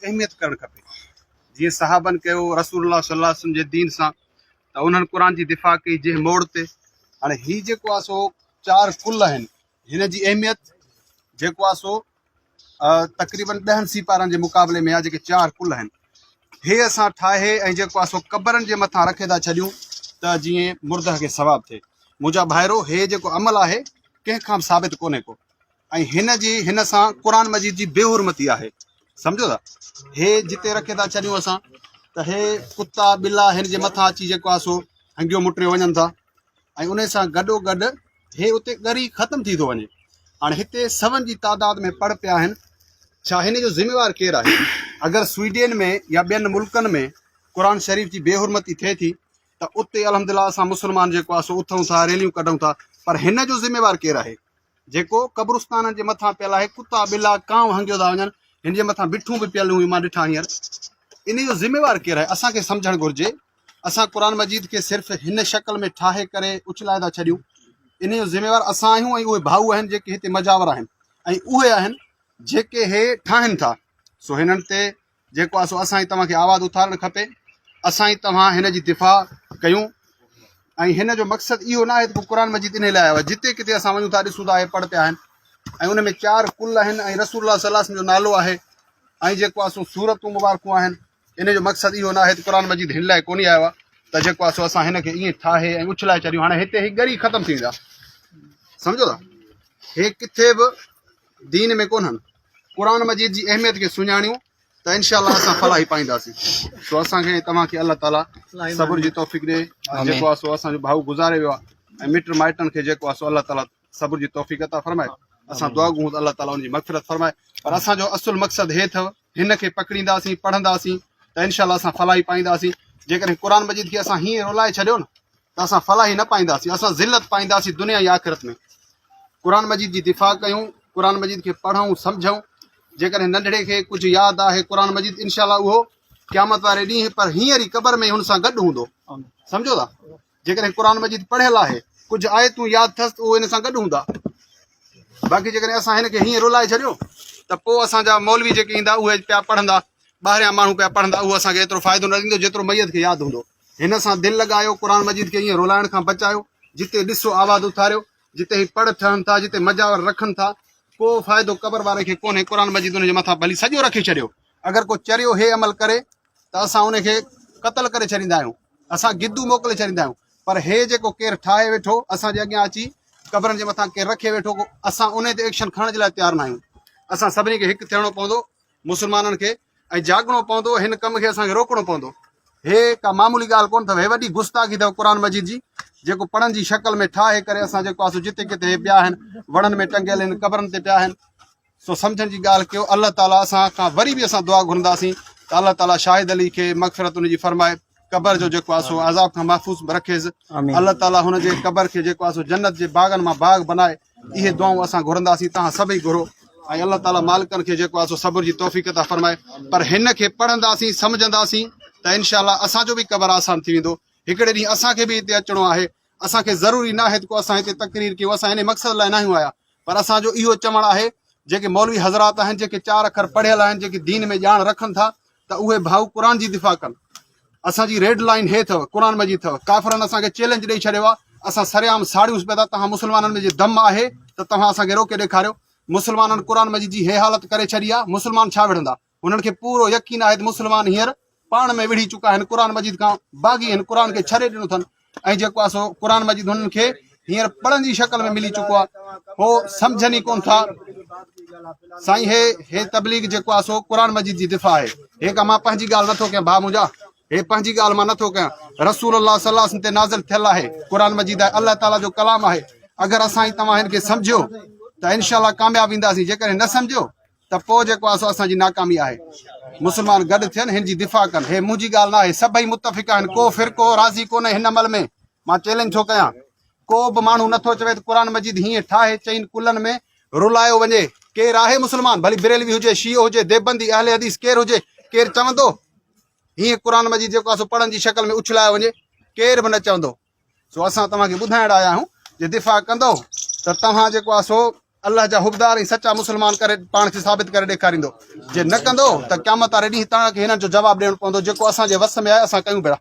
अहमियत करणु खपे। जीअं सहाबनि कयो रसूलुल्लाह सल्लल्लाहु अलैहि वसल्लम जे दीन सां, त उन्हनि क़ुर जी दिफ़ा कई जंहिं मोड़ ते। हाणे हीउ जेको आहे सो 4 कुल आहिनि, हिन जी अहमियत जेको आहे सो तक़रीबन 10 सीपारनि जे मुक़ाबले में आहे। जेके 4 कुल आहिनि हे असां ठाहे ऐं जेको आहे सो क़बरनि जे मथां रखे था छॾियूं त जीअं मुर्दह खे सवाबु थिए। मुंहिंजा भाइरो हे जेको अमल आहे कंहिंखां बि साबित कोन्हे को, ऐं हिन सां क़ुर मजीद जी बेहुरमती आहे। सम्झो था, हे जिते रखे था छॾियूं असां त हे कुता ॿिला हिन जे मथां अची जेको आहे सो हंगियो मुटिरियो वञनि था, ऐं उन सां गॾोगॾु हे उते ॻरी ख़तमु थी थो वञे। हाणे हिते सवनि जी तादाद में पढ़ पिया आहिनि। छा हिन जो ज़िम्मेवार केरु आहे? अगरि स्वीडन में या ॿियनि मुल्कनि में क़ुर शरीफ़ जी बेहुरमती थिए थी त उते अल्हम्दुलिल्लाह असां मुस्लमान जेको आहे सो उथूं था, रैलियूं कढूं था, पर हिन जो ज़िम्मेवार केरु आहे? जेको क़ब्रिस्ताननि जे मथां पियल आहे, कुता ॿिला कांव हंगियो था वञनि, हिन जे मथां बिठूं बि पियल हुयूं, मां ॾिठा हींअर। इन जो ज़िम्मेवार केरु आहे? असांखे सम्झणु घुरिजे। असां क़ुर मजीद खे सिर्फ़ु हिन शक्ल में ठाहे करे उछलाए था छॾियूं। इन जो ज़िम्मेवार असां आहियूं, ऐं उहे भाऊ आहिनि जेके हिते मजावर आहिनि, ऐं उहे आहिनि जेके हे ठाहिनि था। सो हिननि ते जेको आहे सो असां ई तव्हांखे आवाज़ु उथारणु खपे। असां ई तव्हां हिन जी दिफ़ा कयूं, ऐं हिन जो मक़सदु इहो न आहे त क़ुर मजीद इन लाइ आयो आहे। जिते किथे असां वञूं था ॾिसूं था हे पढ़ पिया आहिनि, ऐं उन में 4 कुल आहिनि, ऐं रसूलुल्लाह सल्लल्लाहु अलैहि वसल्लम जो नालो आहे, ऐं जेको आहे सो सूरतूं मुबारकूं आहिनि। इन जो मक़सदु इहो न आहे त क़ुर मजीद हिन लाइ कोन्हे आयो आहे त जेको आहे सो असां हिन खे ईअं ठाहे ऐं उछलाए छॾियूं। हाणे हिते ही ॻरी ख़तमु थी वेंदा। सम्झो था, हे किथे बि दीन में कोन्हनि। क़ुर मजीद जी अहमियत खे सुञाणियूं त इंशाअल्लाह असां फलाही पाईंदासीं। सो असांखे तव्हांखे अल्लाह ताला सब्र जी तौफ़ीक़ ॾे। जेको आहे सो असांजो भाऊ गुज़ारे वियो आहे, ऐं मिट माइटनि खे जेको आहे सो अल्लाह ताला सब्र जी तौफ़ीक़ अता फरमाए। असां दुआ घुरूं त अल्लाह ताला उनजी मग़फ़िरत फरमाए। पर असांजो असुल मक़सदु हे अथव, हिन खे पकड़ींदासीं, पढ़ंदासीं त इंशाअल्लाह असां फलाही पाईंदासीं। जेकॾहिं क़ुर मजीद खे असां हीअं रुलाए छॾियो न त असां फलाही न पाईंदासीं, असां ज़िलत पाईंदासीं दुनिया या आख़िरत में। क़ुर मजीद जी दिफ़ा कयूं, क़ुर मजीद खे पढ़ूं, सम्झूं। जेकॾहिं नंढड़े खे कुझु यादि आहे क़ुर मजीद, इंशाअल्लाह उहो क़यामत वारे ॾींहुं पर हींअर ई क़बर में हुन सां गॾु हूंदो। सम्झो था, जेकॾहिं क़ुर मजीद पढ़ियल आहे, कुझु आयतूं यादि अथसि त उहे हिन सां गॾु हूंदा। बाक़ी जेकॾहिं असां हिन खे हीअं रुलाए छॾियो त पोइ असांजा मौलवी जेके ईंदा उहे पिया पढ़ंदा, ॿाहिरियां माण्हू पिया पढ़ंदा, उहो असांखे एतिरो फ़ाइदो न ॾींदो जेतिरो मैयत खे यादि हूंदो। हिन सां दिलि लॻायो, क़ुर मजीद खे ईअं रुलाइण खां बचायो। जिते ॾिसो आवाज़ु उथारियो, जिते ही पढ़ थियनि था, जिते मजावर रखनि था, को फ़ाइदो क़बर वारे खे कोन्हे। क़ुर मजीद उनजे मथां भली सॼो रखी छॾियो। अगरि को चरियो हे अमल करे त असां उनखे क़तल करे छॾींदा आहियूं, असां गिदू मोकिले छॾींदा आहियूं। पर हे जेको केरु ठाहे वेठो असांजे अॻियां अची क़बरनि जे मथां केरु रखे वेठो, असां उन ते एक्शन खणण जे लाइ तयारु न आहियूं। असां सभिनी खे हिकु थियणो पवंदो, मुस्लमाननि खे, ऐं जाॻणो पवंदो। हिन कम खे असांखे रोकणो पवंदो। हे का मामूली ॻाल्हि कोन्ह अथव, हे वॾी गुस्ताखी अथव क़ुर मजीद जी, जेको पढ़नि जी शक्ल में ठाहे करे असां जेको आहे सो जिते किथे हे पिया आहिनि, वणनि में टंगियल आहिनि, क़बरनि ते पिया आहिनि। सो सम्झण जी ॻाल्हि कयो। अल्लाह ताला असां खां वरी बि असां दुआ घुरंदासीं त अल्लाह ताला शाहिद अली खे मग़फ़िरत उनजी फरमाए, क़बर जो जेको आहे सो अज़ाब खां महफ़ूज़ रखेसि। अल्लाह ताला हुनजे क़बर खे जेको आहे सो जन्नत जे बाग़नि मां बाग़ बनाए। इहे दुआऊं असां घुरंदासीं, तव्हां सभई घुरो। ऐं अल्लाह ताला मालिकनि खे जेको आहे सो सब्र जी तौफ़ीक़ अता फरमाए। पर हिन खे पढ़ंदासीं, सम्झंदासीं त इंशाअल्लाह असांजो बि क़बर आसान थी वेंदो। हिकिड़े ॾींहुं असांखे बि हिते अचिणो आहे। असांखे ज़रूरी न आहे को असां हिते तक़रीर कयूं, असां हिन मक़सद लाइ न आहियूं आया। पर असांजो इहो चवणु आहे, जेके मौलवी हज़रात आहिनि, जेके 4 अखर पढ़ियल आहिनि, जेके दीन में ॼाण रखनि था, त उहे भाऊ क़ुर जी दिफ़ा कनि। असांजी रेड लाइन हे अथव, क़ुर मजीद अथव। काफ़िरनि असांखे चैलेंज ॾेई छॾियो आहे, असां सरेआम साड़ियूं पिया था। तव्हां मुस्लमाननि में जे दम आहे त तव्हां असांखे रोके ॾेखारियो। मुस्लमाननि क़ुर मजीद जी हे हालत करे छॾी आहे, मुस्लमान छा विढ़ंदा? हुननि खे पूरो यकीन आहे त मुस्लमान हींअर पाण में विढ़ी चुका आहिनि, क़ुर मजीद खां बाग़ी आहिनि, क़ुर खे छॾे ॾिनो अथनि। ऐं जेको आहे सो क़ुर मजीद हुननि खे हींअर पढ़नि जी शक्ल में मिली चुको आहे, हो सम्झनि ई कोन्ह था। साईं हे तबलीग जेको आहे सो क़ुर मजीद जी दिफ़ा आहे। हे का मां पंहिंजी ॻाल्हि नथो कयां भाउ मुंहिंजा, हे पंहिंजी ॻाल्हि मां नथो कयां। रसूलुल्लाह सल्लल्लाहु अलैहि वसल्लम ते नाज़िल थियल आहे, क़ुर मजीद आहे, अल्लाह ताला जो कलाम आहे। अगरि असां ई तव्हां हिन खे सम्झो त इंशाअल्लाह कामयाबु ईंदासीं। जेकॾहिं न सम्झो त पोइ जेको आहे सो असांजी नाकामी आहे। मुस्लमान गॾु थियनि, हिन जी दिफ़ा कनि। हे मुंहिंजी ॻाल्हि न आहे, सभई मुतफ़िक़ आहिनि, को फ़िरक़ो राज़ी कोन्हे हिन अमल में। मां चैलेंज थो कयां, को बि माण्हू नथो चवे त क़ुर मजीद हीअं ठाहे 4 कुलनि में रुलायो वञे। केरु आहे मुस्लमान, भली बरेलवी हुजे, शियो हुजे, देवबंदी, अहले हदीस, केरु हुजे, केरु चवंदो हीअं क़ुर मजीद जेको आहे सो पढ़नि जी शक्ल में उछलायो वञे? केरु बि न चवंदो। सो असां तव्हांखे ॿुधाइण आया आहियूं जे दिफ़ा कंदो त तव्हां जेको आहे सो अल्लाह जा हुबदार ऐं सचा मुस्लमान करे पाण खे साबित करे ॾेखारींदो। जे न कंदो त क़यामत वारे ॾींहुं तव्हांखे हिननि जो जवाबु ॾियणो पवंदो। जेको असांजे वस में आहे असां कयूं पिया।